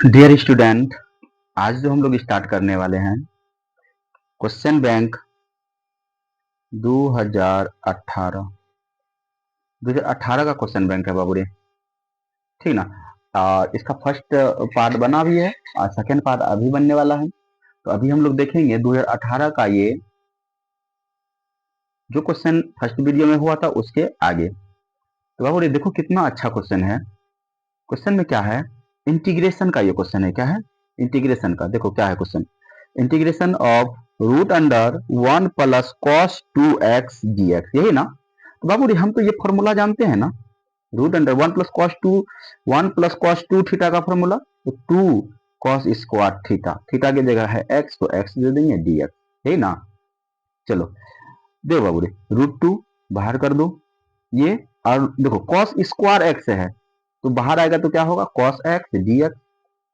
Dear student, आज जो हम लोग स्टार्ट करने वाले हैं क्वेश्चन बैंक 2018 2018 का क्वेश्चन बैंक है बाबू रे। ठीक ना। इसका फर्स्ट पार्ट बना भी है और सेकेंड पार्ट अभी बनने वाला है। तो अभी हम लोग देखेंगे 2018 का ये जो क्वेश्चन फर्स्ट वीडियो में हुआ था उसके आगे। तो बाबू रे देखो कितना अच्छा क्वेश्चन है। क्वेश्चन में क्या है, इंटीग्रेशन का ये क्वेश्चन है। क्या है? इंटीग्रेशन का। देखो क्या है question, integration of root under 1 plus cos 2x dx, यही ना। तो बाबू रे हम तो ये फॉर्मूला जानते हैं ना, root under 1 plus cos 2 theta का फॉर्मूला। तो 2 कॉस स्क्वायर थीटा, थीटा की जगह है x तो x दे देंगे dx, यही ना। चलो देखो बाबू रे, √2 बाहर कर दो ये, और देखो कॉस स्क्वायर एक्स है तो बाहर आएगा तो क्या होगा, कॉस एक्स dx।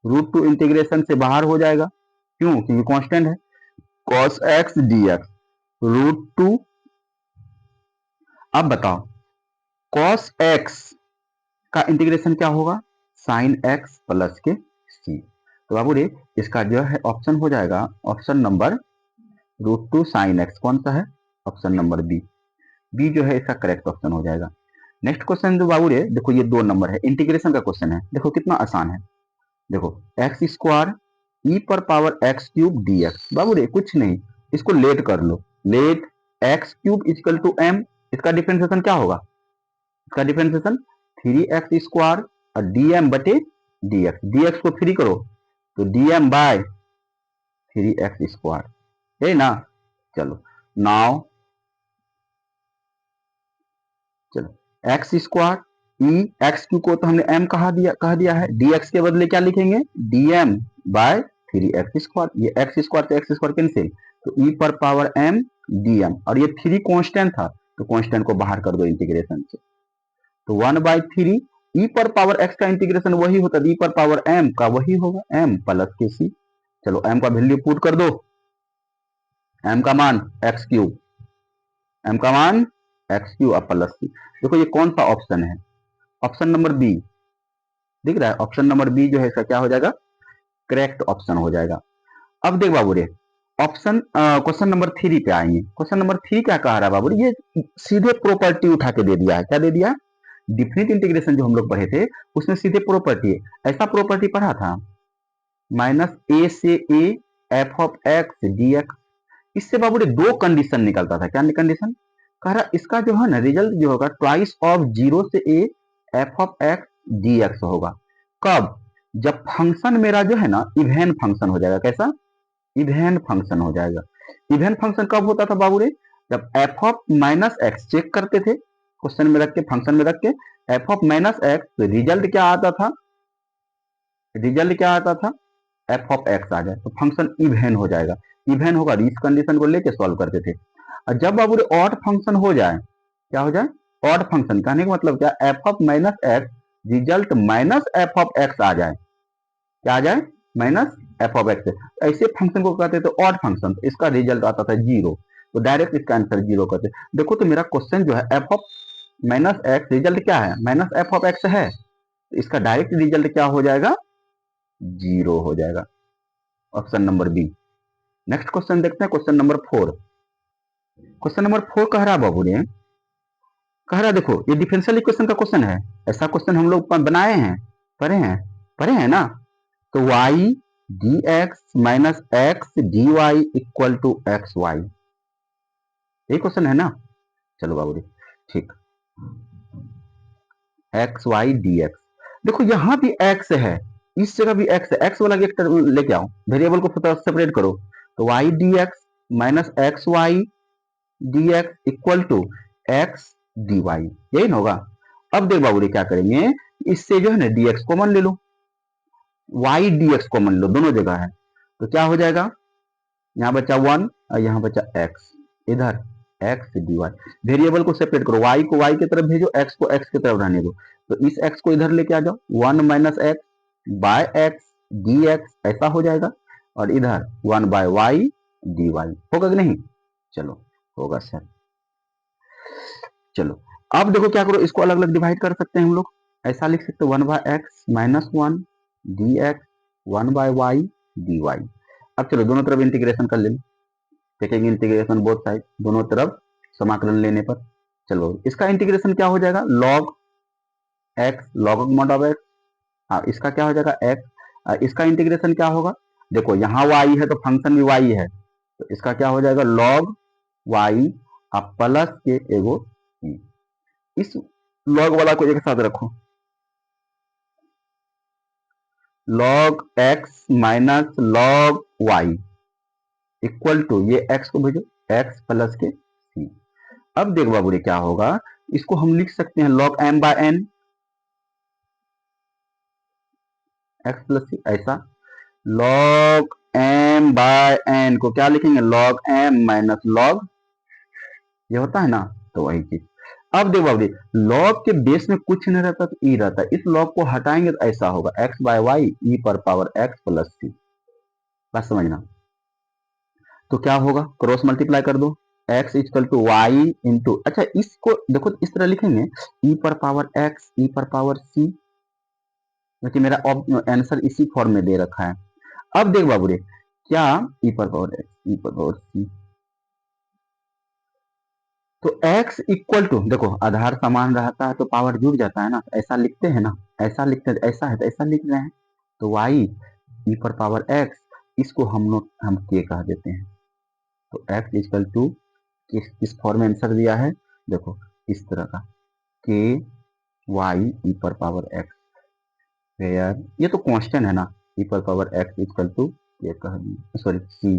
√2 इंटीग्रेशन से बाहर हो जाएगा, क्यों? क्योंकि कांस्टेंट है। Cos x dx √2। अब बताओ कॉस एक्स का इंटीग्रेशन क्या होगा, साइन एक्स प्लस के सी। तो बाबू रे इसका जो है ऑप्शन हो जाएगा ऑप्शन नंबर √2 साइन एक्स। कौन सा है? Option number B. बी जो है इसका करेक्ट ऑप्शन हो जाएगा। नेक्स्ट क्वेश्चन जो बाबू रे देखो, ये 2 नंबर है, इंटीग्रेशन का क्वेश्चन है। देखो कितना आसान है। देखो एक्स स्क्वायर ई पर पावर एक्स क्यूब dx। बाबू रे कुछ नहीं, इसको लेट कर लो। Let X cube equal to M, इसका डिफरेंशिएशन क्या होगा? इसका डिफरेंशिएशन 3x स्क्वायर और dm बटे dx। dx को 3 करो तो dm बाय 3x स्क्वायर, है ना। चलो नाउ चलो एक्स स्क्वायर ई एक्स क्यू को तो हमने एम कह दिया है, dx के बदले क्या लिखेंगे, dm बाय 3x स्क्वायर। ये एक्स स्क्वायर से एक्स स्क्वायर कैंसिल, तो ई पर पावर एम dm, और ये 3 कांस्टेंट था तो कांस्टेंट को बाहर कर दो इंटीग्रेशन से। तो 1/3 ई पर पावर एक्स का इंटीग्रेशन वही होता है, ई पर पावर एम का वही होगा, एम प्लस के सी। चलो एम का वैल्यू पुट कर दो, एम का मान एक्स क्यूब, एम का मान एक्स क्यूब और प्लस सी। देखो ये कौन सा ऑप्शन है, ऑप्शन नंबर बी दिख रहा है। ऑप्शन नंबर बी जो है इसका क्या हो जाएगा, करेक्ट ऑप्शन हो जाएगा। अब देख बाबू रे ऑप्शन क्वेश्चन नंबर 3 पे आएंगे। क्वेश्चन नंबर 3 क्या कह रहा है बाबू रे, ये सीधे प्रॉपर्टी उठा के दे दिया है। क्या दे दिया? डिफिनिट इंटीग्रेशन जो हम लोग पढ़े थे उसमें सीधे प्रॉपर्टी है। ऐसा प्रॉपर्टी पढ़ा था, -a से a F of x dx। इससे बाबू रे 2 कंडीशन निकलता था। क्या कंडीशन? कह रहा इसका जो है ना रिजल्ट जो होगा ट्वाइस ऑफ 0 से a F of x dx होगा। कब? जब फंक्शन मेरा जो है ना इवेन फंक्शन हो जाएगा। कैसा? इवेन फंक्शन हो जाएगा। इवेन फंक्शन कब होता था बाबू रे? जब f of minus x check करते थे क्वेश्चन में रख के, फंक्शन में रख के एफ ऑफ माइनस एक्स, तो रिजल्ट क्या आता था, रिजल्ट क्या आता था, एफ ऑफ एक्स आ जाए तो फंक्शन इवेन हो जाएगा। इवेन होगा, इस कंडीशन को लेके सॉल्व करते थे। और जब बाबू ऑड फंक्शन हो जाए, क्या हो जाए, ऑड फंक्शन, कहने का मतलब क्या, F of minus X result minus F of X आ जाए। क्या आ जाए? माइनस एफ ऑफ एक्स। ऐसे फंक्शन को कहते थे ऑड फंक्शन, तो इसका रिजल्ट आता था 0, तो डायरेक्ट इसका आंसर 0 करते। देखो तो मेरा क्वेश्चन जो है F of minus X result क्या है, माइनस एफ ऑफ एक्स है, तो इसका डायरेक्ट रिजल्ट क्या हो जाएगा, 0 हो जाएगा। Option number B. Next question देखते हैं, क्वेश्चन नंबर 4। क्वेश्चन नंबर 4 कह रहा बाबू ने, कह रहा देखो ये डिफरेंशियल इक्वेशन का क्वेश्चन है। ऐसा क्वेश्चन हम लोग बनाए हैं, पढ़े हैं ना। तो y dx minus x dy equal to x y, यही क्वेश्चन है ना। चलो बाबू रे ठीक, एक्स वाई डी एक्स। देखो यहां भी x है, इस जगह भी x है, x वाला एक लेके आओ, वेरिएबल को सेपरेट करो। तो y dx minus x y d x equal to x d y, यही ना होगा। अब देख बाबू रे क्या करेंगे, इससे जो है ना dx कॉमन ले लो, y dx कॉमन लो, दोनों जगह है। तो क्या हो जाएगा, यहाँ बचा 1 और यहाँ बचा x, इधर x dy। वेरिएबल को सेपरेट करो, y को y की तरफ भेजो, x को x की तरफ रहने दो। तो इस x को इधर लेके आ जाओ, 1 minus x by x d x, ऐसा हो जाएगा। और इधर 1 बाय वाई डी वाई, होगा कि नहीं? चलो होगा सर। चलो अब देखो क्या करो, इसको अलग अलग डिवाइड कर सकते हैं हम लोग। ऐसा लिख सकते 1 by x minus 1 d x 1 by y d y. अब चलो दोनों तरफ इंटीग्रेशन कर लें, टेकिंग इंटीग्रेशन बोथ साइड, दोनों तरफ समाकलन लेने पर। चलो इसका इंटीग्रेशन क्या हो जाएगा, log x, log mod of x. हाँ इसका क्या हो जाएगा एक्स, इसका इंटीग्रेशन क्या होगा, देखो यहाँ वाई है तो फंक्शन भी वाई है, तो इसका क्या हो जाएगा लॉग वाई अब प्लस के एगो ई। इस लॉग वाला को एक साथ रखो, log x minus log y equal to ये एक्स को भेजो एक्स प्लस के सी। अब देख बाबू रे क्या होगा, इसको हम लिख सकते हैं log M by N X plus C, ऐसा लॉग एम बाय एन को क्या लिखेंगे लॉग एम माइनस लॉग, ये होता है ना, तो वही चीज। अब देखो बाबू लॉग के बेस में कुछ नहीं रहता तो ई रहता है, इस लॉग को हटाएंगे तो ऐसा होगा एक्स बाय वाई ई पर पावर एक्स प्लस सी। बात समझना, तो क्या होगा क्रॉस मल्टीप्लाई कर दो x equal to y into, अच्छा इसको देखो इस तरह लिखेंगे e पर पावर x e पर पावर c, क्योंकि मेरा आंसर इसी फॉर्म में दे रखा है। अब देख बाबू रे क्या e पर पावर x e पर पावर c, तो x इक्वल टू देखो आधार समान रहता है तो पावर जुड़ जाता है ना, ऐसा लिखते हैं ना, ऐसा लिखते हैं, ऐसा है तो ऐसा लिख रहे हैं, तो y e पर पावर x इसको हम k कह देते हैं, तो x इक्वल टू किस फॉर्म में आंसर दिया है, देखो इस तरह का के वाई ई पर पावर एक्स, वेयर ये तो कांस्टेंट है ना, ई पर पावर एक्स इक्वल टू के कह दिया, सॉरी सी,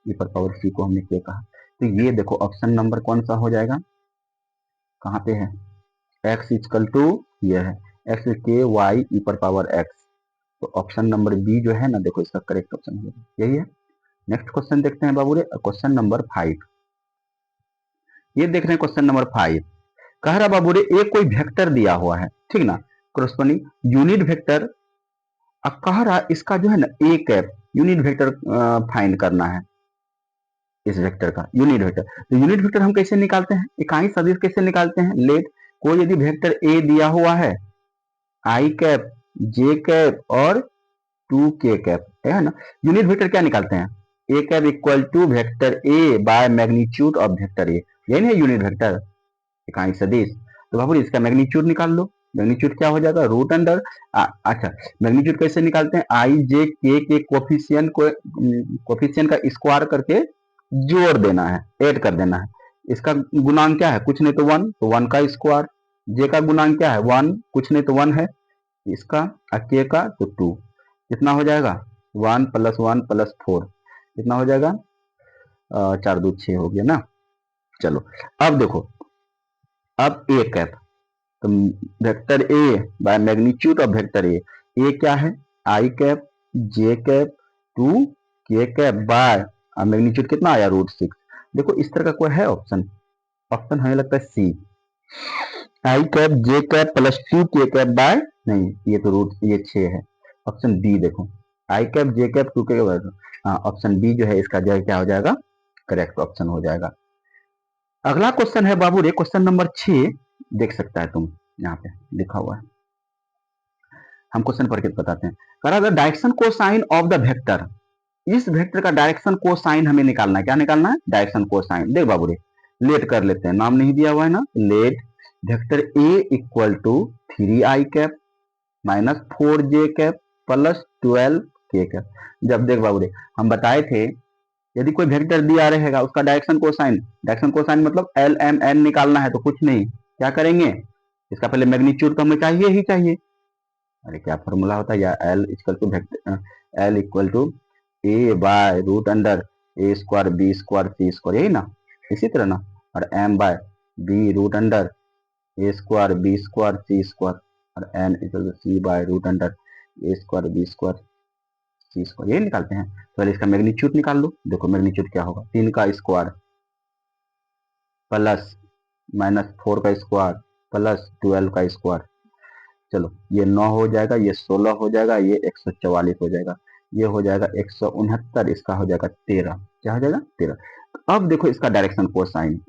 ई पर पावर सी को हमने के कहा, तो ये देखो ऑप्शन नंबर कौन सा हो जाएगा, कहाँ पे है एक्स इक्वल टू ये है एक्स के वाई ई पर पावर एक्स, तो ऑप्शन नंबर बी जो है ना देखो इसका करेक्ट ऑप्शन है, यही है। नेक्स्ट क्वेश्चन देखते हैं बाबू रे, क्वेश्चन नंबर 5, ये देख रहे हैं क्वेश्चन नंबर 5, कह रहा बाबू रे एक कोई वेक्टर दिया हुआ है, ठीक ना, कोरस्पोंडिंग यूनिट वेक्टर, अब कह रहा इसका जो है ना A cap unit vector find करना है, इस वेक्टर का यूनिट वेक्टर, तो यूनिट वेक्टर हम कैसे निकालते हैं, इकाई सदिश कैसे निकालते हैं, लेट कोई यदि वेक्टर ए दिया हुआ है आई कैप जे कैप और 2k कैप है ना, यूनिट वेक्टर क्या निकालते हैं, A cap equal to vector A by magnitude of vector A, यही है यूनिट वेक्टर इकाई सदिश। तो बाबू इसका मैग्नीट्यूड निकाल लो, मैग्नीट्यूड क्या हो जाएगा रूट अंडर, अच्छा मैग्नीट्यूड कैसे निकालते हैं, आई जे के कोफिशिएंट को कोफिशिएंट का स्क्वायर करके जोड़ देना है, ऐड कर देना है, इसका गुणांक क्या है कुछ नहीं तो 1, तो 1 का स्क्वायर, जे का गुणांक क्या है 1 कुछ नहीं तो 1 है, इसका के का तो 2, कितना हो जाएगा 1 प्लस 1 प्लस 4, कितना हो जाएगा 4 2 6 हो गया ना। चलो अब देखो, अब ए कैप, तो vector A by magnitude of vector A क्या है I cap J cap 2k cap by magnitude कितना आया √6, देखो इस तरह का कोई है ऑप्शन, ऑप्शन हमें लगता है C, I cap J cap plus 2k cap by, नहीं ये तो रूट ये 6 है, ऑप्शन बी देखो आई cap J cap 2k cap, हाँ ऑप्शन बी जो है इसका जो है क्या हो जाएगा करेक्ट ऑप्शन हो जाएगा। अगला क्वेश्चन है बाबू रे क्वेश्चन नंबर 6, देख सकता है तुम यहाँ पे लिखा हुआ है, हम क्वेश्चन पढ़ के बताते हैं, करा the direction cosine of the vector, इस वेक्टर का डायरेक्शन कोसाइन हमें निकालना है, क्या निकालना है डायरेक्शन कोसाइन, देख बाबू रे लेट कर लेते हैं, नाम नहीं दिया हुआ है ना, let vector a equal to 3i cap minus 4j cap plus 12k cap, जब देख बाबू रे हम बताए थे यदि कोई वेक्टर दिया रहेगा उसका डायरेक्शन कोसाइन मतलब एल एम एन निकालना है, तो कुछ नहीं क्या करेंगे, इसका पहले मैग्नीट्यूड तो हमें चाहिए ही चाहिए, अरे क्या फॉर्मूला होता है, या L equal to L equal to A by root under A square B square C square, यही ना, इसी तरह ना, और M by B root under A square B square C square, और N equal to C by root under A square B square C square, यही निकालते हैं, तो पहले इसका मैग्नीट्यूड निकाल लो, देखो मैग्नीट्यूड क्या होगा 3 का स्क्वायर प्लस माइनस 4 का स्क्वायर प्लस 12 का स्क्वायर, चलो ये 9 हो जाएगा, ये 16 हो जाएगा, ये 144 हो जाएगा, ये हो जाएगा 169, इसका हो जाएगा 13, क्या हो जाएगा 13। अब देखो इसका डायरेक्शन कोसाइन,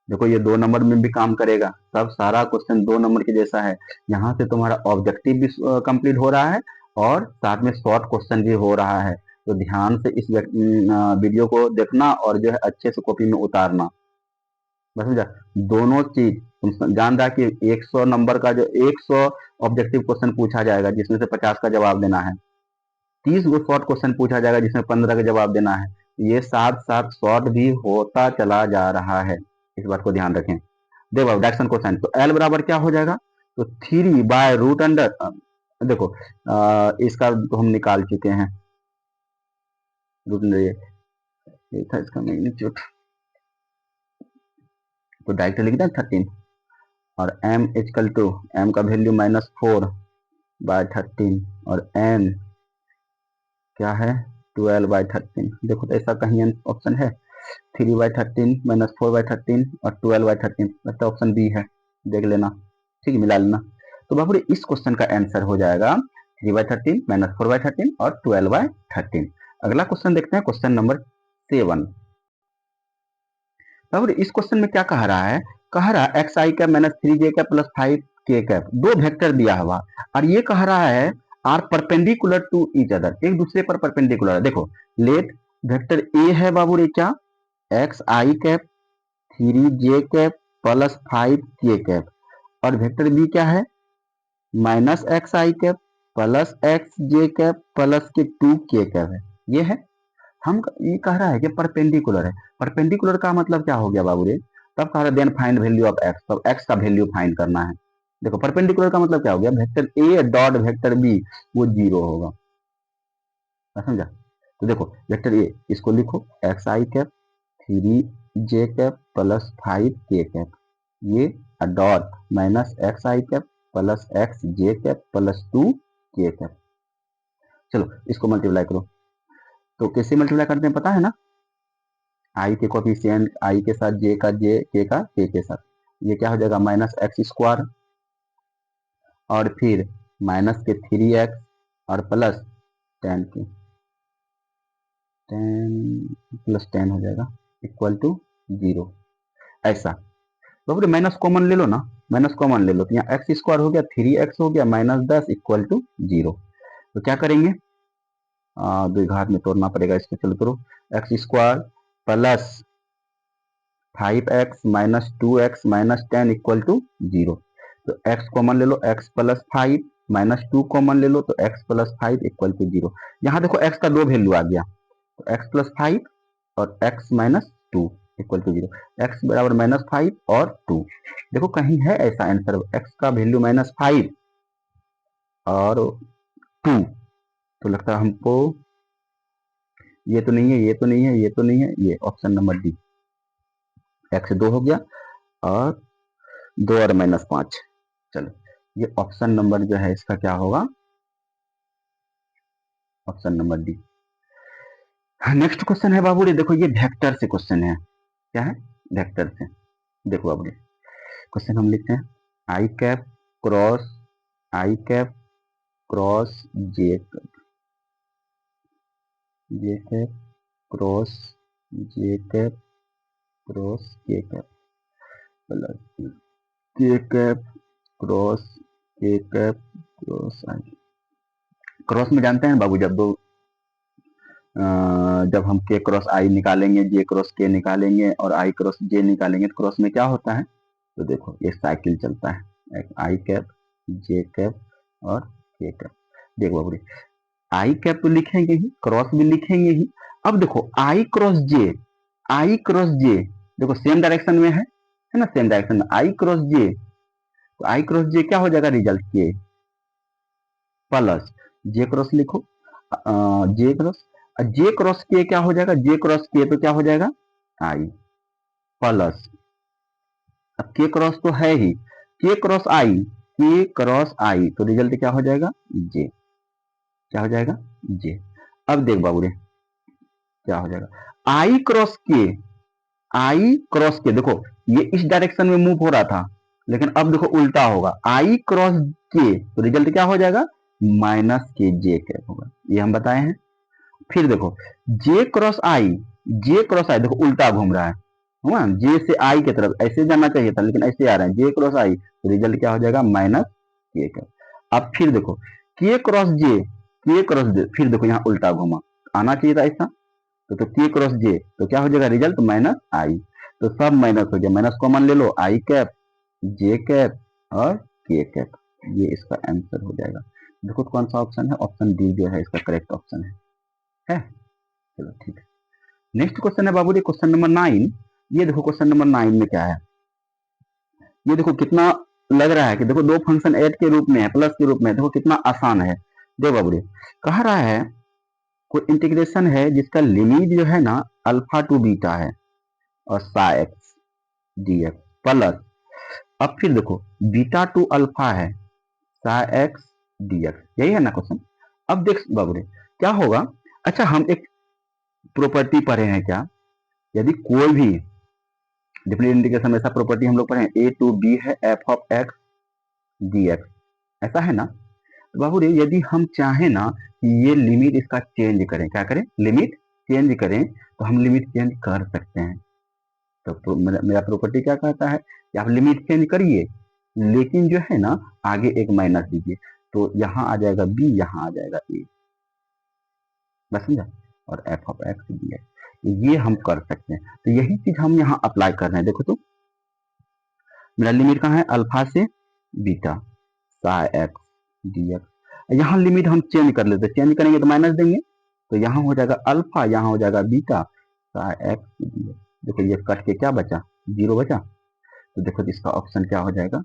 देखो ये 2 नंबर में भी काम करेगा, सब सारा क्वेश्चन 2 नंबर के जैसा है। यहाँ से तुम्हारा ऑब्जेक्टिव भी कंप्लीट हो रहा है और साथ में शॉर्ट क्वेश्चन भी हो रहा है। तो ध्यान से इस वीडियो को देखना और जो है अच्छे से कॉपी में उतारना, बस समझा। दोनों चीज तुम जान रहा कि 100 नंबर का जो 100 ऑब्जेक्टिव क्वेश्चन पूछा जाएगा जिसमें से 50 का जवाब देना है, 30 गो शॉर्ट क्वेश्चन पूछा जाएगा जिसमें 15 का जवाब देना है। ये साथ साथ शॉर्ट भी होता चला जा रहा है, इस बात को ध्यान रखें। देखो डायरेक्शन क्वेश्चन, तो एल बराबर क्या हो जाएगा, तो 3 बाय रूट अंडर, देखो इसका तो हम निकाल चुके हैं, रूट अंडर ये था इसका मैग्नीट्यूड, तो डायरेक्ट लिख दें 13 और m इक्वल टू m का वैल्यू -4 बाय 13 और n क्या है 12 बाय 13। देखो तो ऐसा कहीं ऑप्शन है 3 बाय 13 -4 बाय 13 और 12 बाय 13, लगता है ऑप्शन बी है, देख लेना, ठीक है, मिला लेना। तो बाबू इस क्वेश्चन का आंसर हो जाएगा 3 बाय 13 -4 बाय 13 और 12 बाय 13। अगला क्वेश्चन देखते हैं, क्वेश्चन नंबर 7। बाबू इस क्वेश्चन में क्या कह रहा है, कह रहा है एक्स आई कैप माइनस 3 जे कैप प्लस 5 के कैप, दो वेक्टर दिया हुआ और ये कह रहा है are perpendicular to each other, एक दूसरे पर परपेंडिकुलर है। देखो लेट वेक्टर ए है बाबू रे क्या, एक्स आई कैप 3 जे कैप प्लस 5 के कैप, और वेक्टर बी क्या है माइनस एक्स आई कैप प्लस एक्स जे कैप प्लस के 2 के कैप है, ये है। हम ये कह रहा है कि परपेंडिकुलर है, परपेंडिकुलर का मतलब क्या हो गया बाबू रे, तब कह रहा है then find value of x, तब एक्स का वैल्यू फाइंड करना है। देखो परपेंडिकुलर का मतलब क्या हो गया, vector a dot vector b वो 0 होगा, समझा। तो देखो वेक्टर ए इसको लिखो एक्स आई कैप 3 जे कैप प्लस 5 के कैप, ये डॉट माइनस एक्स आई कैप प्लस एक्स जे कैप प्लस 2 के कैप। चलो इसको मल्टीप्लाई करो, तो कैसे मल्टीप्लाई करते हैं पता है ना, आई के कोफिशिएंट आई के साथ जे का जे, के का के साथ, ये क्या हो जाएगा माइनस एक्स स्क्वायर और फिर माइनस के 3x और प्लस 10 के 10 प्लस 10 हो जाएगा इक्वल टू 0, ऐसा। तो फिर माइनस कॉमन ले लो ना, माइनस कॉमन ले लो, तो यहाँ एक्स स्क्वायर हो गया 3x हो गया -10 इक्वल टू 0। तो क्या करेंगे, द्विघात में तोड़ना पड़ेगा इसको, चलो करो x square plus 5x minus 2x minus 10 equal to 0। तो x कॉमन ले लो, x प्लस 5 माइनस 2 कॉमन ले लो, तो x प्लस 5 इक्वल टू 0। यहाँ देखो x का दो वैल्यू आ गया, तो x प्लस 5 और x minus 2 equal to 0, x बराबर -5 और 2। देखो कहीं है ऐसा आंसर, x का वैल्यू -5 और 2, तो लगता है हमको ये तो नहीं है, ये तो नहीं है, ये तो नहीं है, ये ऑप्शन नंबर डी, x 2 हो गया और 2 और -5। चलो ये ऑप्शन नंबर जो है इसका क्या होगा, option number D. Next question है बाबू रे, देखो ये वेक्टर से क्वेश्चन है, क्या है वेक्टर से। देखो बाबू रे क्वेश्चन हम लिखते हैं आई कैप क्रॉस जे कैप क्रॉस जे कैप क्रॉस के कैप प्लस के कैप क्रॉस के कैप क्रॉस आई। क्रॉस में जानते हैं बाबू, जब हम के क्रॉस आई निकालेंगे, जे क्रॉस के निकालेंगे और आई क्रॉस जे निकालेंगे, तो क्रॉस में क्या होता है, तो देखो ये साइकिल चलता है, आई कैप जे कैप और के कैप। देखो बाबू आई कैप तो लिखेंगे ही, क्रॉस भी लिखेंगे ही। अब देखो आई क्रॉस जे देखो सेम डायरेक्शन में है ना, सेम डायरेक्शन में आई क्रॉस जे, तो आई क्रॉस जे क्या हो जाएगा रिजल्ट के प्लस जे क्रॉस लिखो, जे क्रॉस के क्या हो जाएगा, जे क्रॉस के तो क्या हो जाएगा आई प्लस, अब के क्रॉस तो है ही, के क्रॉस आई तो रिजल्ट क्या हो जाएगा जे, क्या हो जाएगा जे। अब देख बाबू रे क्या हो जाएगा आई क्रॉस के देखो ये इस डायरेक्शन में मूव हो रहा था, लेकिन अब देखो उल्टा होगा, आई क्रॉस के तो रिजल्ट क्या हो जाएगा माइनस के जे कैप होगा, ये हम बताए हैं। फिर देखो जे क्रॉस आई देखो उल्टा घूम रहा है, हुआ, जे से आई की तरफ ऐसे जाना चाहिए था लेकिन ऐसे आ रहे हैं, जे क्रॉस आई, तो रिजल्ट क्या हो जाएगा माइनस के का। अब फिर देखो के क्रॉस जे, के क्रॉस जे, फिर देखो यहाँ उल्टा घुमा, आना चाहिए था ऐसा, तो के क्रॉस जे, तो क्या हो जाएगा रिजल्ट माइनस आई, तो सब माइनस हो गया, माइनस कॉमन ले लो, आई कैप, जे कैप और के कैप, ये इसका आंसर हो जाएगा। देखो कौन सा ऑप्शन है, ऑप्शन डी जो है इसका करेक्ट ऑप्शन है? चलो ठीक है। नेक्स्ट क्वेश्चन है बाबू जी क्वेश्चन नंबर 9। ये देखो क्वेश्चन नंबर 9 में क्या है, ये देखो कितना लग रहा है कि देखो दो फंक्शन ऐड के रूप में है, प्लस के रूप में, देखो कितना आसान है। देखो बाबू जी कह रहा है कोई इंटीग्रेशन है जिसका लिमिट जो है ना अल्फा टू बीटा है और सा एक्स डी एक्स प्लस, अब फिर देखो बीटा टू अल्फा है सा एक्स डी एक्स, यही है ना क्वेश्चन। अब देख बाबू जी क्या होगा, अच्छा हम एक प्रॉपर्टी पढ़े हैं क्या, यदि कोई भी डिफरेंशियल इंटीग्रेशन में ऐसा प्रॉपर्टी हम लोग पढ़े हैं, ए टू बी है F of x d x, ऐसा है ना। तो बाबू रे यदि हम चाहें ना कि ये लिमिट इसका चेंज करें, क्या करें, लिमिट चेंज करें, तो हम लिमिट चेंज कर सकते हैं। तो मेरा प्रॉपर्टी क्या कहता है कि आप लिमिट चेंज करिए, लेकिन जो है ना आगे एक माइनस दीजिए, तो यहाँ आ जाएगा बी, यहाँ आ जाएगा ए, बस समझा, और F of x d x, ये हम कर सकते हैं। तो यही चीज हम यहाँ अप्लाई कर रहे हैं। देखो तो मेरा लिमिट कहाँ है, अल्फा से बीटा सा एक्स डी एक्स, यहाँ लिमिट हम चेंज कर लेते, चेंज करेंगे तो माइनस देंगे, तो यहाँ हो जाएगा अल्फा, यहाँ हो जाएगा बीटा सा एक्स डी एक्स। देखो ये कट के क्या बचा, जीरो बचा, तो देखो इसका ऑप्शन क्या हो जाएगा,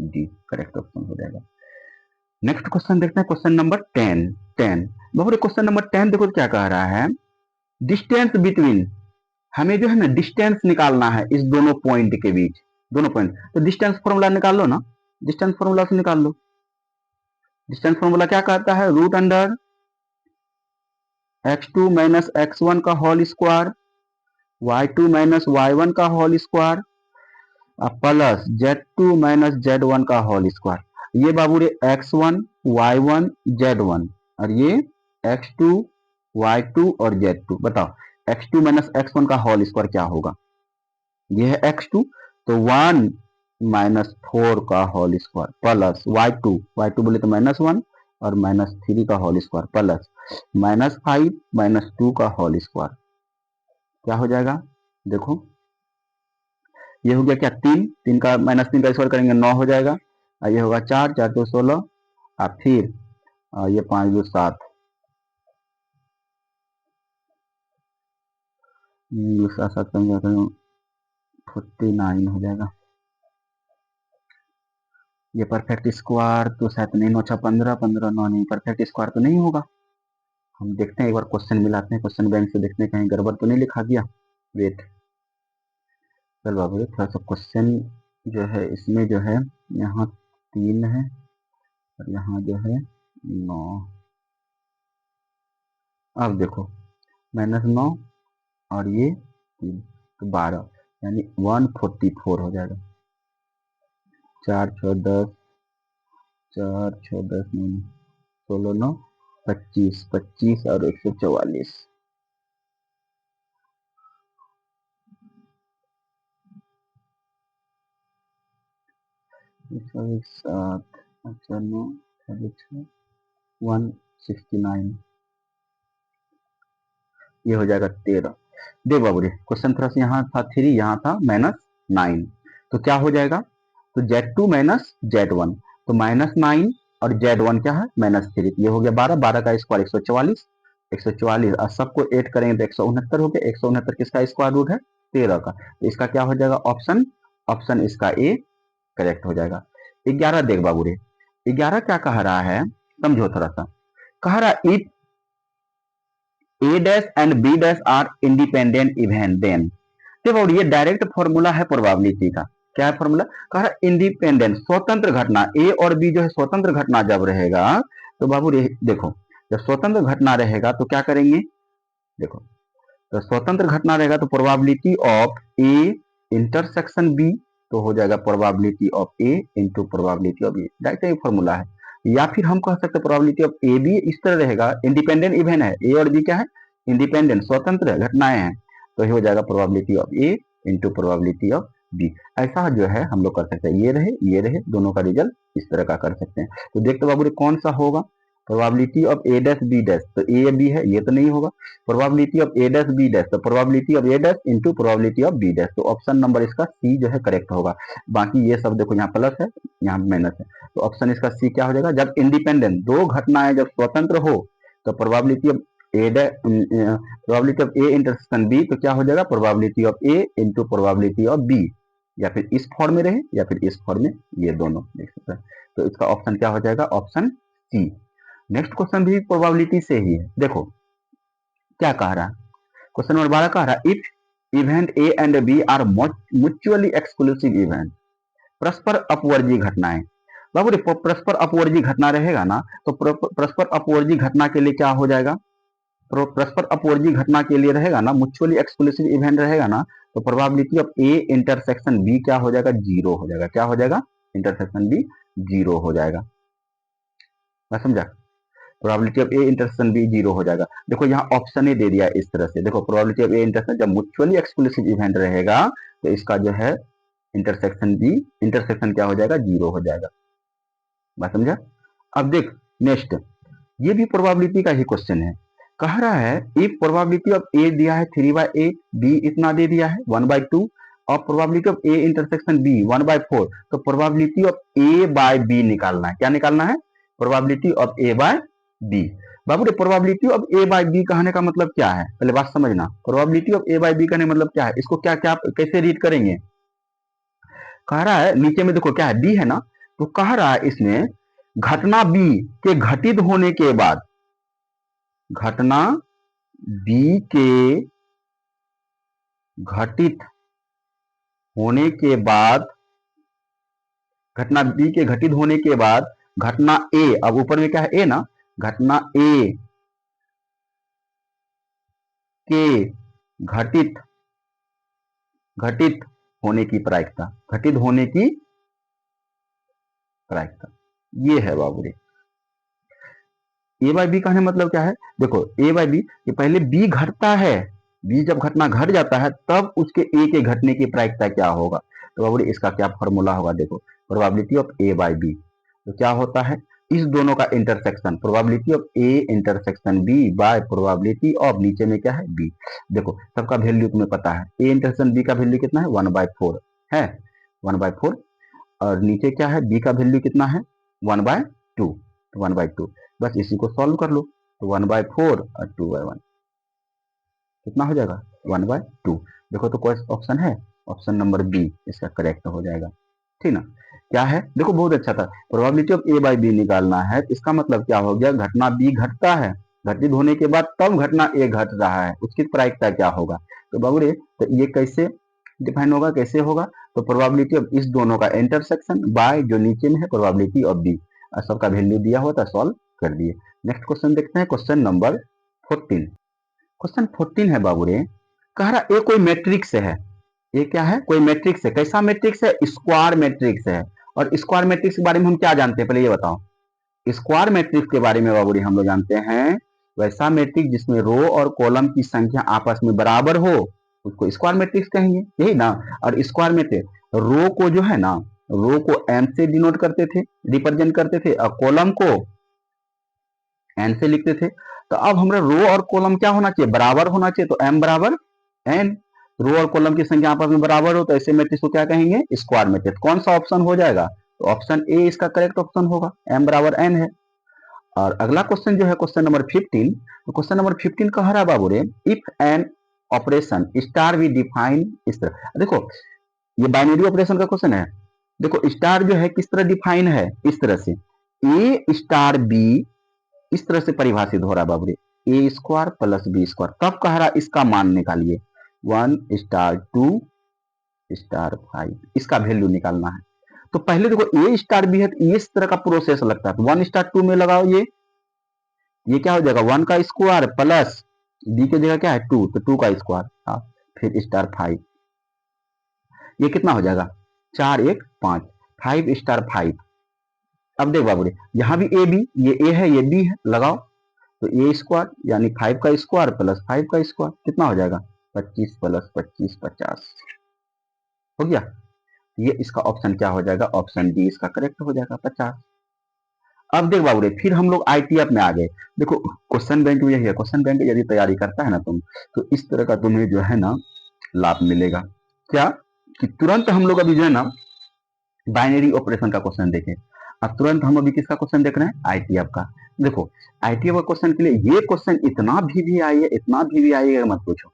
डी करेक्ट ऑप्शन हो जाएगा। नेक्स्ट क्वेश्चन देखते हैं क्वेश्चन नंबर 10। बहुत क्वेश्चन नंबर 10 देखो क्या कह रहा है, डिस्टेंस बिटवीन, हमें जो है ना डिस्टेंस निकालना है इस दोनों पॉइंट के बीच, दोनों पॉइंट, तो डिस्टेंस फॉर्मूला निकाल लो ना, डिस्टेंस फॉर्मूला से निकाल लो। डिस्टेंस फॉर्मूला क्या कहता है, root under x2 minus x1 का whole square, y2 minus y1 का whole square plus z2 minus z1 का होल स्क्वायर। ये बाबू रे x1 y1 z1 और ये x2 y2 और z2, बताओ x2 माइनस x1 का होल स्क्वायर क्या होगा, ये है x2, तो 1 माइनस 4 का होल स्क्वायर प्लस y2 बोले तो -1 और -3 का होल स्क्वायर प्लस -5 -2 का होल स्क्वायर, क्या हो जाएगा, देखो ये हो गया क्या, 3 का -3 का स्क्वायर करेंगे 9 हो जाएगा, और ये होगा 4 4 2 16, और फिर ये 5 2 7, दूसरा 7 49 हो जाएगा। ये परफेक्ट स्क्वायर तो शायद नहीं, 9 6 15 15 9 नहीं, परफेक्ट स्क्वायर तो नहीं होगा। हम देखते हैं एक बार क्वेश्चन मिलाते हैं, क्वेश्चन बैंक से देखते हैं कहीं गड़बड़ तो नहीं लिखा गया। वेट, चल बाबू थोड़ा सा क्वेश्चन जो है इसमें जो है यहाँ 3 है और यहाँ जो है 9, अब देखो -9 और ये 3 तो 12, यानी 144 हो जाएगा। 4 6 10, 4 6 10 9 16 9 25 25 और 144, सात, अच्छा 9 169, ये हो जाएगा 13। देख बाबू रे क्वेश्चन थोड़ा सा यहाँ था 3, यहाँ था -9, तो क्या हो जाएगा, तो Z2 माइनस Z1, तो -9 और Z1 क्या है -3, ये हो गया 12, 12 का स्क्वायर 144, 144 और सबको ऐड करेंगे तो 169 हो गया, 169 किसका स्क्वायर रूट है 13 का, तो इसका क्या हो जाएगा ऑप्शन, ऑप्शन इसका ए करेक्ट हो जाएगा। 11 देख बाबू रे, 11 क्या कह रहा है, समझो थोड़ा सा, कह रहा if A dash and B dash are independent event then, देखो ये डायरेक्ट फॉर्मूला है प्रोबेबिलिटी का, क्या है फॉर्मूला, कह रहा इंडिपेंडेंट स्वतंत्र घटना, ए और बी जो है स्वतंत्र घटना जब रहेगा, तो बाबू देखो जब स्वतंत्र घटना रहेगा तो क्या करेंगे, देखो तो स्वतंत्र घटना रहेगा तो probability of A intersection B, तो हो जाएगा probability of A into probability of B, direct ये फॉर्मूला है। या फिर हम कह सकते हैं प्रोबेबिलिटी ऑफ ए बी इस तरह रहेगा, इंडिपेंडेंट इवेंट है, ए और बी क्या है इंडिपेंडेंट स्वतंत्र घटनाएं हैं, तो ये हो जाएगा probability of A into probability of B. ऐसा जो है हम लोग कर सकते हैं, ये रहे दोनों का रिजल्ट इस तरह का कर सकते हैं। तो देखते बाबू कौन सा होगा, probability of A dash B dash, तो ए या बी है, ये तो नहीं होगा। Probability of A dash B dash, तो probability of A dash into probability of B dash, तो ऑप्शन नंबर इसका सी जो है करेक्ट होगा। बाकी ये सब देखो, यहाँ प्लस है यहाँ माइनस है, तो ऑप्शन इसका सी क्या हो जाएगा। जब इंडिपेंडेंट दो घटनाएं जब स्वतंत्र हो तो probability of probability of A intersection B, तो क्या हो जाएगा, probability of A into probability of B, या फिर इस फॉर्म में रहे या फिर इस फॉर्म में, ये दोनों देख सकते हैं। तो इसका ऑप्शन क्या हो जाएगा, ऑप्शन सी। नेक्स्ट क्वेश्चन भी प्रोबेबिलिटी से ही है, देखो क्या कह रहा है। क्वेश्चन नंबर 12 कह रहा है if event A and B are mutually exclusive event, परस्पर अपवर्जी घटनाएं। बाबू परस्पर अपवर्जी घटना रहेगा ना, तो परस्पर अपवर्जी घटना के लिए क्या हो जाएगा, परस्पर अपवर्जी घटना के लिए रहेगा ना, म्यूचुअली एक्सक्लूसिव इवेंट रहेगा ना, तो probability of A intersection B क्या हो जाएगा, जीरो हो जाएगा। क्या हो जाएगा, इंटरसेक्शन बी जीरो हो जाएगा। मैं समझा, probability of A intersection B zero हो जाएगा। देखो यहाँ ऑप्शन ही दे दिया इस तरह से, देखो प्रोबेबिलिटी ऑफ ए इंटरसेक्शन जब म्यूचुअली एक्सक्लूसिव इवेंट रहेगा तो इसका जो है इंटरसेक्शन बी, इंटरसेक्शन क्या हो जाएगा, जीरो हो जाएगा। बात समझा। अब देख नेक्स्ट, ये भी प्रोबेबिलिटी का ही क्वेश्चन है। कह रहा है इफ प्रोबेबिलिटी ऑफ ए दिया है 3/8, बी इतना दे दिया है 1/2, और probability of A intersection B 1/4, तो probability of A by B निकालना है। क्या निकालना है, probability of A by B. बाबू रे probability of A by B कहने का मतलब क्या है, पहले बात समझना। Probability of A by B कहने का मतलब क्या है, इसको क्या क्या कैसे रीड करेंगे। कह रहा है नीचे में देखो क्या है, बी है ना, तो कह रहा है इसमें घटना बी के घटित होने के बाद, घटना बी के घटित होने के बाद, घटना बी के घटित होने के बाद घटना ए, अब ऊपर में क्या है ए ना, घटना ए के घटित घटित होने की प्रायिकता, घटित होने की प्रायिकता, ये है बाबू रे। ए बाय बी कहने मतलब क्या है, देखो ए बाय बी, ये पहले बी घटता है, बी जब घटना घट जाता है तब उसके ए के घटने की प्रायिकता क्या होगा। तो बाबू रे इसका क्या फॉर्मूला होगा, देखो probability of A by B, तो क्या होता है इस दोनों का intersection, probability of A intersection B by probability of, नीचे में क्या है बी। देखो सबका वैल्यू तुम्हें पता है, ए इंटरसेक्शन बी का वैल्यू कितना है 1/4 है, 1/4, और नीचे क्या है बी का वैल्यू कितना है 1/2, 1/2, बस इसी को सॉल्व कर लो, तो 1/4 और 2/1 कितना हो जाएगा 1/2। देखो तो कोई ऑप्शन है, ऑप्शन नंबर बी इसका करेक्ट हो जाएगा, ठीक ना। क्या है देखो बहुत अच्छा था, probability of A by B निकालना है, इसका मतलब क्या हो गया, घटना बी घटता है, घटित होने के बाद तब घटना ए घट रहा है, उसकी प्रायिकता क्या होगा। तो बाबू रे तो ये कैसे डिफाइन होगा, कैसे होगा, तो प्रोबेबिलिटी ऑफ इस दोनों का इंटरसेक्शन बाय जो नीचे में है प्रोबेबिलिटी ऑफ बी, सबका वैल्यू दिया हुआ था, सॉल्व कर दिए। नेक्स्ट क्वेश्चन देखते हैं, क्वेश्चन नंबर 14। क्वेश्चन 14 है बाबू रे, कह रहा ए कोई मैट्रिक्स है, ये क्या है, कोई मैट्रिक्स है, कैसा मैट्रिक्स है, स्क्वायर मैट्रिक्स है। और स्क्वायर मैट्रिक्स के बारे में हम क्या जानते हैं, पहले ये बताओ। स्क्वायर मैट्रिक्स के बारे में बाबू रे हम लोग जानते हैं वैसा मैट्रिक्स जिसमें रो और कॉलम की संख्या आपस में बराबर हो, उसको स्क्वायर मैट्रिक्स कहेंगे, यही ना। और स्क्वायर मैट्रिक्स रो को जो है ना, रो को एम से डिनोट करते थे, रिप्रेजेंट करते थे, और कॉलम को एन से लिखते थे। तो अब हमारे रो और कॉलम क्या होना चाहिए, बराबर होना चाहिए, तो एम बराबर एन, रो और कॉलम की संख्या आपस में बराबर हो तो ऐसे मैट्रिक्स को क्या कहेंगे, स्क्वायर मैट्रिक्स। कौन सा ऑप्शन हो जाएगा, तो ऑप्शन ए इसका करेक्ट ऑप्शन होगा, एम बराबर एन है। और अगला क्वेश्चन जो है क्वेश्चन नंबर 15, तो क्वेश्चन नंबर 15 कह रहा है बाबू रे if an operation star we define, इस तरह देखो ये बाइनरी ऑपरेशन का क्वेश्चन है। देखो स्टार जो है किस तरह डिफाइन है, इस तरह से ए स्टार बी, इस तरह से परिभाषित हो रहा है बाबू रे, ए स्क्वायर प्लस बी स्क्वायर। तब कह रहा इसका मान निकालिए 1 स्टार 2 स्टार 5, इसका वैल्यू निकालना है। तो पहले देखो ए स्टार बी है तो इस तरह का प्रोसेस लगता है, तो 1 स्टार 2 में लगाओ, ये क्या हो जाएगा 1 का स्क्वायर प्लस बी की जगह क्या है 2, तो 2 का स्क्वायर, फिर स्टार 5, ये कितना हो जाएगा 4 1 5, 5 स्टार 5। अब देख बाबू रे यहाँ भी ए बी, ये ए है ये बी है, लगाओ, तो ए स्क्वायर यानी 5 का स्क्वायर प्लस 5 का स्क्वायर कितना हो जाएगा 25 प्लस 25 50, हो गया। ये इसका ऑप्शन क्या हो जाएगा, ऑप्शन डी इसका करेक्ट हो जाएगा 50। अब देख बाबू रे, फिर हम लोग आईटीएफ में आ गए। देखो क्वेश्चन बैंक में यही है, क्वेश्चन बैंक यदि तैयारी करता है ना तुम, तो इस तरह का तुम्हें जो है ना लाभ मिलेगा। क्या कि तुरंत हम लोग अभी जो है ना बाइनरी ऑपरेशन का क्वेश्चन देखें। अब तुरंत हम अभी किसका क्वेश्चन देख रहे हैं, आईटीएफ का। देखो आईटीएफ का क्वेश्चन के लिए ये क्वेश्चन इतना भी आई है, इतना भी आई है मत पूछो।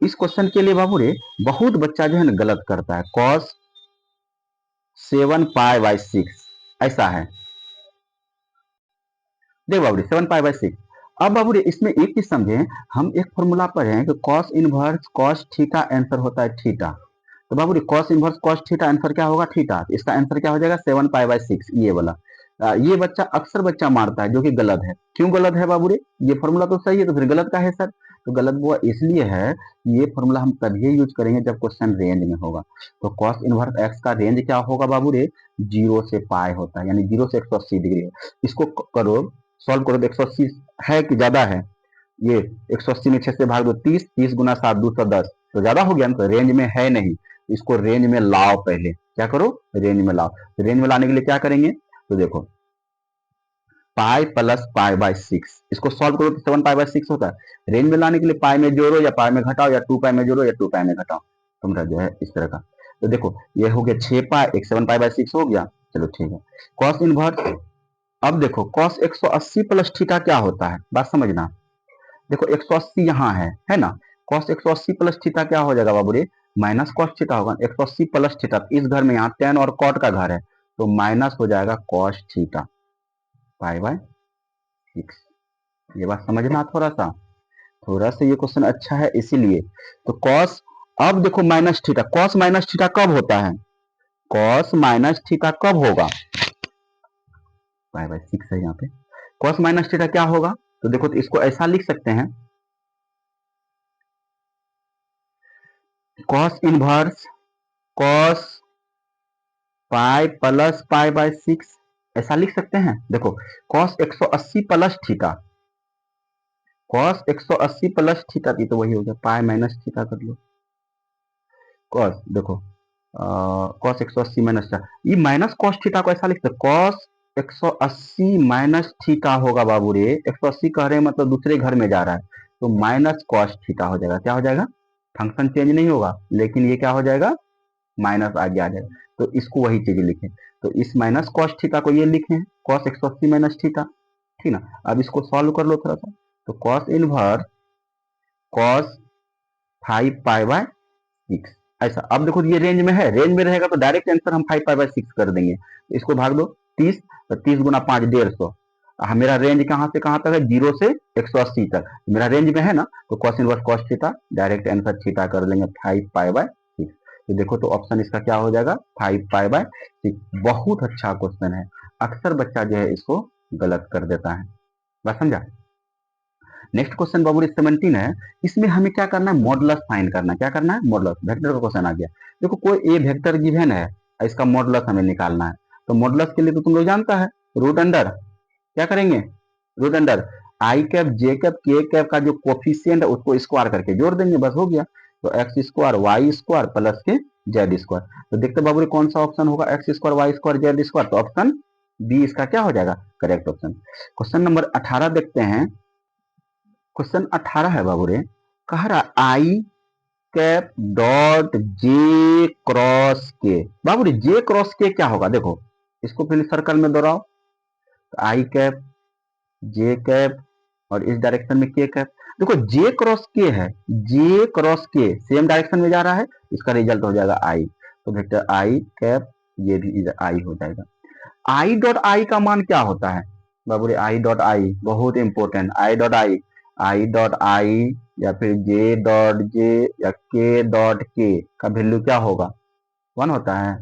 इस क्वेश्चन के लिए बाबू रे बहुत बच्चा जो है ना गलत करता है। cos 7π/6 ऐसा है, देख बाबू रे 7π/6। अब बाबू रे इसमें एक चीज समझे, हम एक फॉर्मूला पर हैं कि cos inverse cos theta answer होता है थीटा। तो बाबू रे cos inverse cos theta answer क्या होगा, थीटा। इसका आंसर क्या हो जाएगा 7π/6, ये वाला। ये बच्चा अक्सर बच्चा मारता है, जो कि गलत है। क्यों गलत है बाबू रे, ये फॉर्मूला तो सही है तो फिर गलत का है सर। तो गलत वो इसलिए है, ये फॉर्मूला हम तभी यूज करेंगे जब क्वेश्चन रेंज में होगा। तो cos इनवर्स x का रेंज क्या होगा बाबू रे, 0 से पाई होता है, यानी 0 से 180 डिग्री। इसको करो, सॉल्व करो तो 180 है कि ज्यादा है, ये 180 में 6 से भाग दो 30, 30 गुना 7 210, तो ज्यादा हो गया ना, तो रेंज में है नहीं। इसको रेंज में लाओ, पहले क्या करो, रेंज में लाओ। रेंज में लाने के लिए क्या करेंगे, तो देखो पाई प्लस पाई/6, इसको सॉल्व करो तो 7π/6 होता है। रेंज में लाने के लिए पाई में जोड़ो या पाई में घटाओ, या 2 पाई में जोड़ो या 2 पाई में घटाओ, तुम्हारा जो है इस तरह का। तो देखो ये हो गया 6 पाई, एक 7π/6 हो गया। चलो ठीक है, कॉस इनवर्स। अब देखो cos 180 प्लस थीटा क्या होता है, बात समझना। देखो 180 यहाँ है ना, cos 180 प्लस थीटा क्या हो जाएगा बाबू रे, माइनस कॉस थीटा होगा। 180 प्लस थीटा, इस घर में यहाँ tan और cot का घर है, तो माइनस हो जाएगा cos थीटा π/6। ये बात समझना थोड़ा सा ये क्वेश्चन अच्छा है इसीलिए। तो cos, अब देखो minus theta, cos minus theta कब होता है, cos माइनस थीटा कब होगा, π/6 है यहाँ पे। cos माइनस थीटा क्या होगा, तो देखो तो इसको ऐसा लिख सकते हैं, cos inverse cos pi plus पाई/6, ऐसा लिख सकते हैं। देखो cos 180 plus theta, cos 180 plus theta थी तो वही हो गया पाई माइनस थीटा कर लो। cos देखो cos 180 माइनस थीटा, ये माइनस cos थीटा को ऐसा लिखते हैं, cos 180 माइनस थीटा होगा बाबू रे। 180 कह रहे हैं मतलब दूसरे घर में जा रहा है, तो माइनस cos थीटा हो जाएगा। क्या हो जाएगा, फंक्शन चेंज नहीं होगा, लेकिन ये क्या हो जाएगा, माइनस आगे आ जाएगा। तो इसको वही चीज लिखें, तो इस माइनस cos थीटा को ये लिखें cos 180 माइनस थीटा, ठीक ना। अब इसको सॉल्व कर लो थोड़ा सा, तो cos इनवर्स cos 5π/6 ऐसा। अब देखो ये रेंज में है, रेंज में रहेगा तो डायरेक्ट आंसर हम 5π/6 कर देंगे। इसको भाग दो 30, तो 30 गुना 5 150। मेरा रेंज कहाँ से कहाँ तक है, 0 से 180 तक, मेरा रेंज में है ना, तो cos inverse cos theta, direct answer theta कर लेंगे 5π/6। तो देखो तो ऑप्शन इसका क्या हो जाएगा 5π/6। बहुत अच्छा क्वेश्चन है, अक्सर बच्चा जो है इसको गलत कर देता है, बात समझा। नेक्स्ट क्वेश्चन बाबू 17 है, इसमें हमें क्या करना है, मॉडुलस फाइंड करना है। क्या करना है, मॉडुलस, वेक्टर का क्वेश्चन आ गया। देखो कोई ए वेक्टर गिवन है, इसका मॉडुलस हमें निकालना है। तो मॉडुलस के लिए तो तुम लोग जानता है, रूट अंडर क्या करेंगे, रूट अंडर आई कैप जे कैप के कैप का जो कोफिशिएंट है उसको स्क्वायर करके जोड़ देंगे, बस हो गया। तो x square y square plus के जेड स्क्वायर। तो देखते बाबू कौन सा ऑप्शन होगा, x square y square z square, तो ऑप्शन बी इसका क्या हो जाएगा, करेक्ट ऑप्शन। क्वेश्चन नंबर 18 देखते हैं। क्वेश्चन 18 है बाबू रे, कह रहा आई कैप डॉट जे क्रॉस के। बाबू रे जे क्रॉस के क्या होगा, देखो इसको फिर सर्कल में दोहराओ, तो आई कैप जे कैप और इस डायरेक्शन में के कैप। देखो जे क्रॉस के है, जे क्रॉस के सेम डायरेक्शन में जा रहा है, इसका रिजल्ट हो जाएगा आई। तो वेक्टर आई कैप, ये भी इधर आई हो जाएगा। आई डॉट आई का मान क्या होता है बाबू रे, आई डॉट आई बहुत important, I dot I, I dot I या फिर जे डॉट जे या के डॉट के का वैल्यू क्या होगा, 1 होता है।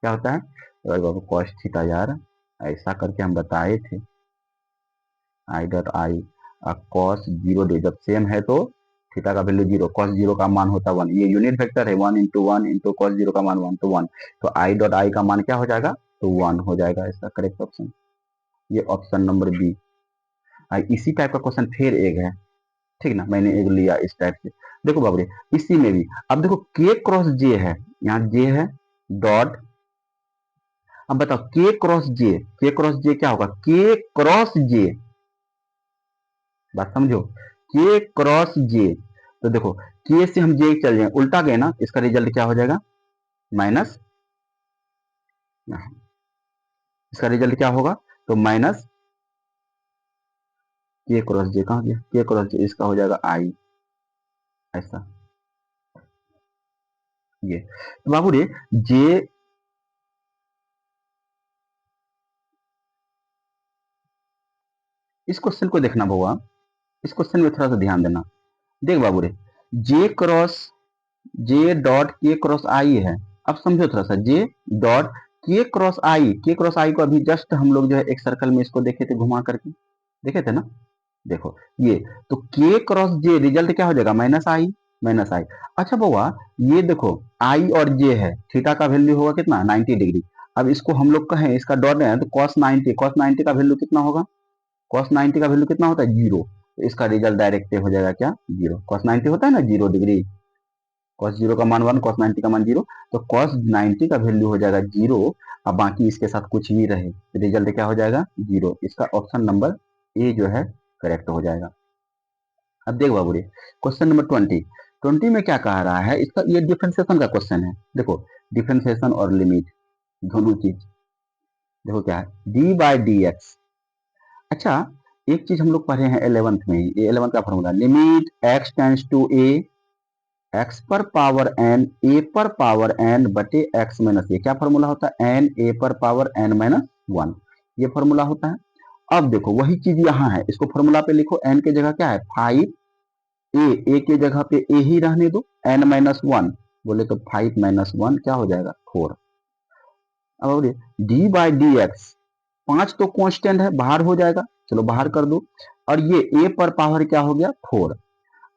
क्या होता है, तो बाबू कॉस थीटा यार, ऐसा करके हम बताए थे। I dot I cos 0 day, जब सेम है तो थीटा का वैल्यू 0, कॉस 0 का मान होता है 1, ये यूनिट वेक्टर है, 1 इंटू 1 इंटू कॉस 0 का मान 1, तो 1। तो आई डॉट आई का मान क्या हो जाएगा, तो 1 हो जाएगा इसका करेक्ट ऑप्शन, ये ऑप्शन नंबर बी। इसी टाइप का क्वेश्चन फिर एक है, ठीक ना, मैंने एक लिया इस टाइप से। देखो बाबू इसी में भी अब देखो k क्रॉस जे है, यहाँ जे है डॉट, अब बताओ के क्रॉस जे क्या होगा, के क्रॉस जे, बात समझो, के क्रॉस जे, तो देखो के से हम जे चल जाए उल्टा गए ना, इसका रिजल्ट क्या हो जाएगा माइनस, इसका रिजल्ट क्या होगा तो माइनस के क्रॉस जे, कहां गया के क्रॉस जे, इसका हो जाएगा आई, ऐसा ये। तो बाबू रे जे, इस क्वेश्चन को देखना बउआ, इस क्वेश्चन में थोड़ा सा ध्यान देना। देख बाबू रे जे क्रॉस जे डॉट के क्रॉस आई है, अब समझो थोड़ा सा, जे डॉट के क्रॉस आई को अभी जस्ट हम लोग जो है एक सर्कल में इसको देखे थे घुमा करके, देखे थे ना, देखो ये, तो के क्रॉस जे रिजल्ट क्या हो जाएगा माइनस आई, माइनस आई। अच्छा बउआ ये देखो आई और जे है, थीटा का वैल्यू होगा कितना 90 डिग्री, अब इसको हम लोग कहें इसका डॉट है तो cos 90, cos 90 का वैल्यू कितना होगा, cos 90 का वैल्यू कितना होता है जीरो, तो इसका रिजल्ट डायरेक्ट हो जाएगा क्या जीरो, cos 90 होता है ना जीरो डिग्री, cos जीरो का मान 1, cos 90 का मान जीरो, तो cos 90 का वैल्यू हो जाएगा जीरो, अब बाकी इसके साथ कुछ भी रहे रिजल्ट क्या हो जाएगा जीरो, इसका ऑप्शन नंबर ए जो है करेक्ट हो जाएगा। अब देख बाबू रे क्वेश्चन नंबर 20 में क्या कह रहा है, इसका ये डिफरेंशिएशन का क्वेश्चन है, देखो डिफरेंशिएशन और लिमिट दोनों चीज, देखो क्या है डी बाई डी एक्स। अच्छा एक चीज हम लोग पढ़े हैं 11th में ही, ये 11th का फॉर्मूला, limit x tends to a x पर पावर एन ए पर पावर एन बटे एक्स माइनस ए, क्या फॉर्मूला होता है एन ए पर पावर एन माइनस वन, ये फॉर्मूला होता है। अब देखो वही चीज यहाँ है, इसको फॉर्मूला पे लिखो, एन की जगह क्या है 5, ए की जगह पे ए ही रहने दो, एन माइनस वन बोले तो 5 माइनस वन क्या हो जाएगा 4। अब डी बाई डी एक्स, 5 तो कांस्टेंट है बाहर हो जाएगा, चलो बाहर कर दो, और ये ए पर पावर क्या हो गया 4,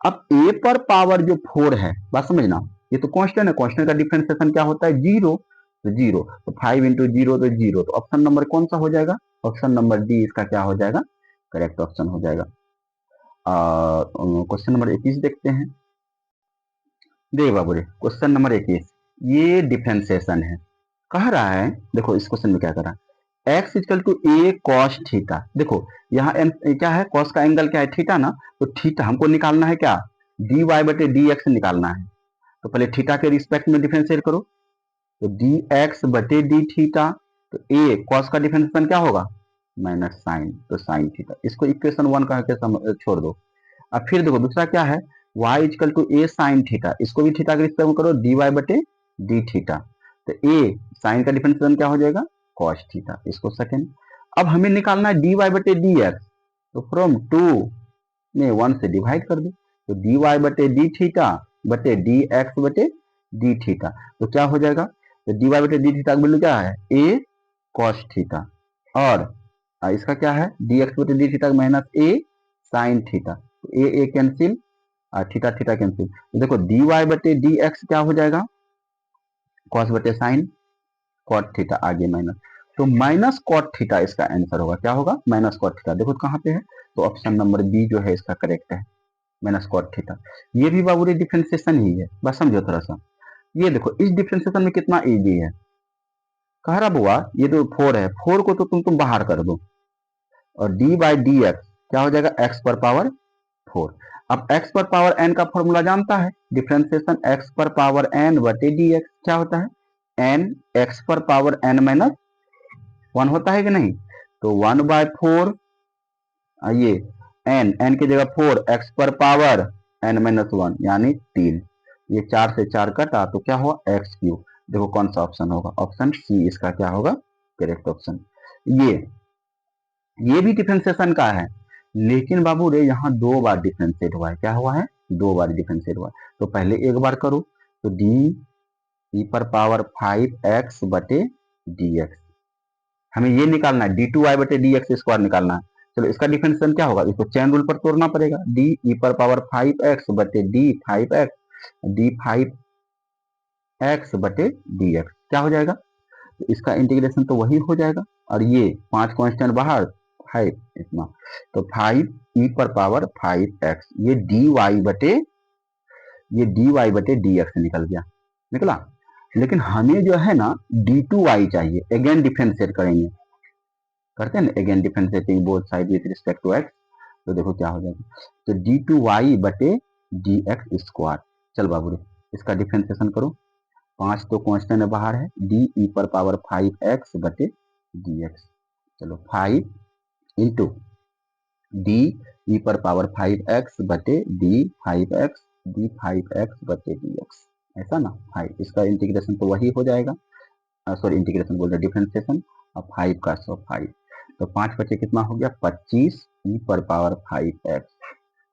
अब ए पर पावर जो 4 है, बात समझना, ये तो कांस्टेंट है, कांस्टेंट का डिफरेंशिएशन क्या होता है जीरो, तो जीरो, तो 5 इंटू जीरो तो जीरो, तो ऑप्शन नंबर कौन सा हो जाएगा, ऑप्शन नंबर डी इसका क्या हो जाएगा करेक्ट ऑप्शन हो जाएगा। क्वेश्चन नंबर 21 देखते हैं। देख बाबू रे क्वेश्चन नंबर 21, ये डिफरेंशिएशन है, कह रहा है देखो इस क्वेश्चन में क्या कर रहा है, x equal to a cos theta, देखो यहाँ क्या है कॉस का एंगल क्या है थीटा ना, तो थीटा हमको निकालना है क्या डी वाई बटे डी एक्स निकालना है, तो पहले थीटा के रिस्पेक्ट में डिफरेंशिएट करो, तो डी एक्स बटे डी थीटा, तो ए कॉस का डिफरेंशिएशन क्या होगा माइनस साइन, तो साइन थीटा, इसको इक्वेशन 1 कह के छोड़ दो। अब फिर देखो दूसरा क्या है y equal to a sine theta, इसको भी थीटा के रिस्पेक्ट में करो डी वाई बटे डी थीटा, तो ए साइन का डिफरेंशिएशन क्या हो जाएगा cos थीटा, इसको सेकंड। अब हमें निकालना है डी वाई बटे डी एक्स, तो फ्रॉम 2 में 1 से डिवाइड कर दो, तो डी वाई बटे डी थीटा बटे डी एक्स बटे डी थीटा, तो क्या हो जाएगा, तो डी वाई बटे डी थीटा का वैल्यू क्या है ए cos थीटा, और इसका क्या है डी एक्स बटे डी थीटा माइनस ए साइन थीटा, तो ए कैंसिल और थीटा थीटा कैंसिल, तो देखो डी वाई बटे डी एक्स क्या हो जाएगा कॉस बटे साइन कॉट थीटा आगे माइनस, तो माइनस कॉट थीटा इसका आंसर होगा, क्या होगा माइनस कॉट थीटा, देखो कहां पे है, तो ऑप्शन नंबर बी जो है इसका करेक्ट है माइनस कॉट थीटा। ये भी बाबू डिफरेंशिएशन ही है, बस समझो थोड़ा सा, ये देखो इस डिफरेंशिएशन में कितना इजी है, कह रहा बुआ ये तो 4 है, 4 को तो तुम बाहर कर दो, और डी बाई डी एक्स क्या हो जाएगा एक्स पर पावर 4, अब x पर पावर n का फॉर्मूला जानता है, डिफरेंशिएशन x पर पावर n बटे dx क्या होता है n x पर पावर n माइनस 1 होता है कि नहीं, तो 1 बाय 4, ये n की जगह 4 x पर पावर n माइनस 1 यानी 3, ये 4 से 4 कटा तो क्या हुआ x क्यूब, देखो कौन सा ऑप्शन होगा ऑप्शन सी इसका क्या होगा करेक्ट ऑप्शन। ये भी डिफरेंशिएशन का है, लेकिन बाबू रे यहाँ 2 बार डिफरेंशिएट हुआ है, क्या हुआ है 2 बार डिफरेंशिएट हुआ है, तो पहले एक बार करो, तो डी ई पर पावर 5x बटे dx, हमें ये निकालना है डी टू वाई बटे डी एक्स स्क्वायर निकालना है, चलो इसका डिफरेंशिएशन क्या होगा, इसको चेन रूल पर तोड़ना पड़ेगा, डी ई पर पावर 5x बटे डी 5x बटे dx क्या हो जाएगा, तो इसका इंटीग्रेशन तो वही हो जाएगा, और ये 5 कांस्टेंट बाहर 5 इतना, तो 5 ई पर पावर 5x, ये dy बटे ये dy बटे dx निकल गया, निकला। लेकिन हमें जो है ना d2y चाहिए, अगेन डिफरेंशिएट करेंगे, करते हैं ना again differentiating both side with respect to x, तो देखो क्या हो जाएगा, तो d2y बटे dx स्क्वायर। चल बाबू रे इसका डिफरेंशिएशन करो, 5 तो कांस्टेंट है बाहर है, d e पर पावर 5x बटे dx। चलो 5 इंटू d e पर पावर 5x बटे d 5x बटे dx, ऐसा ना 5, इसका इंटीग्रेशन तो वही हो जाएगा, सॉरी इंटीग्रेशन बोल रहे डिफरेंशिएशन, अब 5 का 5, तो 5 बचे कितना हो गया 25 e पर पावर 5x।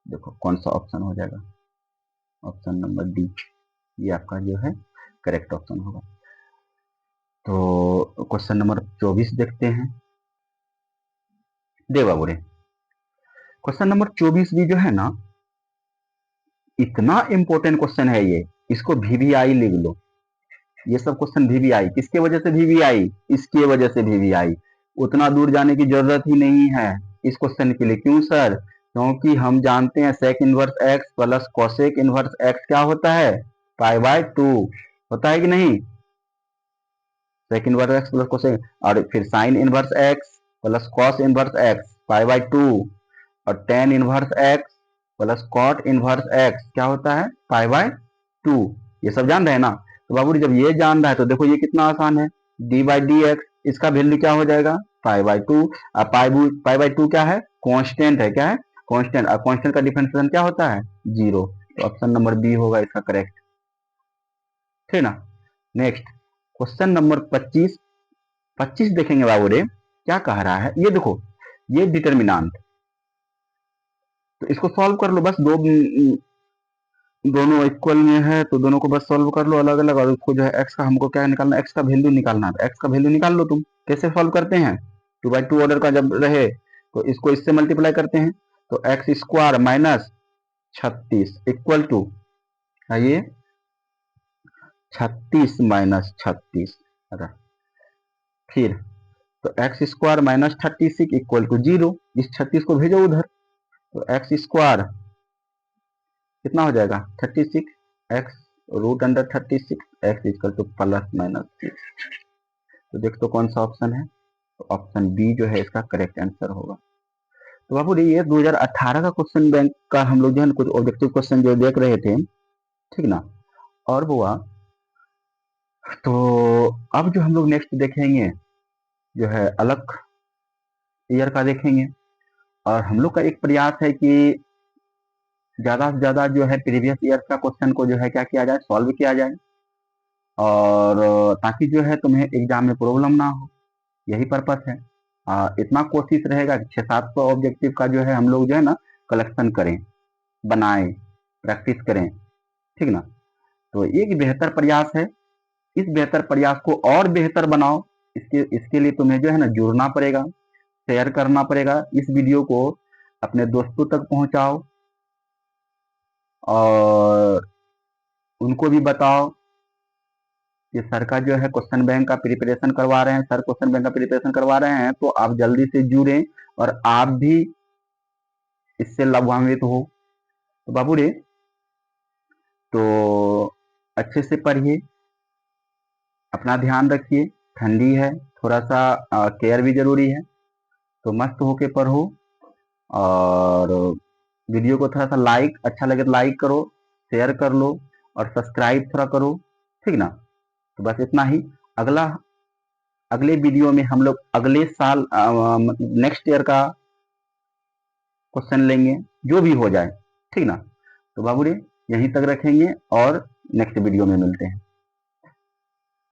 देखो कौन सा ऑप्शन हो जाएगा, ऑप्शन नंबर डी, ये आपका जो है करेक्ट ऑप्शन होगा। तो क्वेश्चन नंबर 24 देखते हैं, दे बाबू रे क्वेश्चन नंबर 24 भी जो है ना इतना इंपॉर्टेंट क्वेश्चन है ये, इसको वीवीआई लिख लो, ये सब क्वेश्चन वीवीआई, किसके वजह से वीवीआई, इसके वजह से वीवीआई, उतना दूर जाने की जरूरत ही नहीं है इस क्वेश्चन के लिए। क्यों सर, क्योंकि हम जानते हैं sec inverse x plus cosec inverse x क्या होता है, पाई बाय 2 होता है कि नहीं, sec inverse x plus cosec, और फिर sine inverse x plus cos inverse x pi by 2, और tan inverse x plus cot inverse x क्या होता है पाई बाय 2, ये सब जान रहे हैं ना। तो बाबू जब ये जान रहा है तो देखो ये कितना आसान है, डी बाई डी एक्स, इसका वैल्यू क्या हो जाएगा पाई बाय 2, अब पाई बाय 2 क्या है कांस्टेंट है, क्या है कांस्टेंट, और कांस्टेंट का डिफरेंशिएशन क्या होता है 0, तो ऑप्शन नंबर बी होगा इसका करेक्ट, ठीक ना। नेक्स्ट क्वेश्चन नंबर 25 देखेंगे बाबू रे क्या कह रहा है, ये देखो ये डिटर्मिनेंट, तो इसको सॉल्व कर लो बस, दोनों इक्वल में है तो दोनों को बस सॉल्व कर लो अलग अलग, और उसको जो है एक्स का हमको क्या निकालना, एक्स का वैल्यू निकालना है, एक्स का वैल्यू निकाल लो तुम। कैसे सॉल्व करते हैं, 2/2 ऑर्डर का जब रहे तो इसको इससे मल्टीप्लाई करते हैं, तो x square minus 36 equal to ये 36 माइनस 36, फिर तो x square minus 36 equal to 0, इस 36 को भेजो उधर, तो एक्स स्क्वायर कितना हो जाएगा 36 x root under 36 x equal to plus minus 6, तो देख तो कौन सा ऑप्शन है, तो ऑप्शन बी जो है इसका करेक्ट आंसर होगा। तो बाबू ये 2018 का क्वेश्चन बैंक का हम लोग जो है कुछ ऑब्जेक्टिव क्वेश्चन जो देख रहे थे, ठीक ना, और हुआ तो अब जो हम लोग नेक्स्ट देखेंगे जो है अलग ईयर का देखेंगे, और हम लोग का एक प्रयास है कि ज्यादा से ज्यादा जो है प्रीवियस ईयर का क्वेश्चन को जो है क्या किया जाए सॉल्व किया जाए, और ताकि जो है तुम्हें एग्जाम में प्रॉब्लम ना हो, यही पर्पस है। इतना कोशिश रहेगा कि 600-700 ऑब्जेक्टिव का जो है हम लोग जो है ना कलेक्शन करें, बनाएं, प्रैक्टिस करें, ठीक ना। तो एक बेहतर प्रयास है, इस बेहतर प्रयास को और बेहतर बनाओ, इसके लिए तुम्हें जो है ना जुड़ना पड़ेगा, शेयर करना पड़ेगा, इस वीडियो को अपने दोस्तों तक पहुंचाओ और उनको भी बताओ कि सर का जो है क्वेश्चन बैंक का प्रिपरेशन करवा रहे हैं, सर क्वेश्चन बैंक का प्रिपरेशन करवा रहे हैं, तो आप जल्दी से जुड़ें और आप भी इससे लाभान्वित हो। तो बाबू रे तो अच्छे से पढ़िए, अपना ध्यान रखिए, ठंडी है थोड़ा सा केयर भी जरूरी है, तो मस्त होके पढ़ो, और वीडियो को थोड़ा सा लाइक, अच्छा लगे तो लाइक करो, शेयर कर लो, और सब्सक्राइब थोड़ा करो, ठीक ना। तो बस इतना ही, अगले वीडियो में हम लोग अगले साल नेक्स्ट ईयर का क्वेश्चन लेंगे, जो भी हो जाए, ठीक ना। तो बाबू रे यहीं तक रखेंगे और नेक्स्ट वीडियो में मिलते हैं।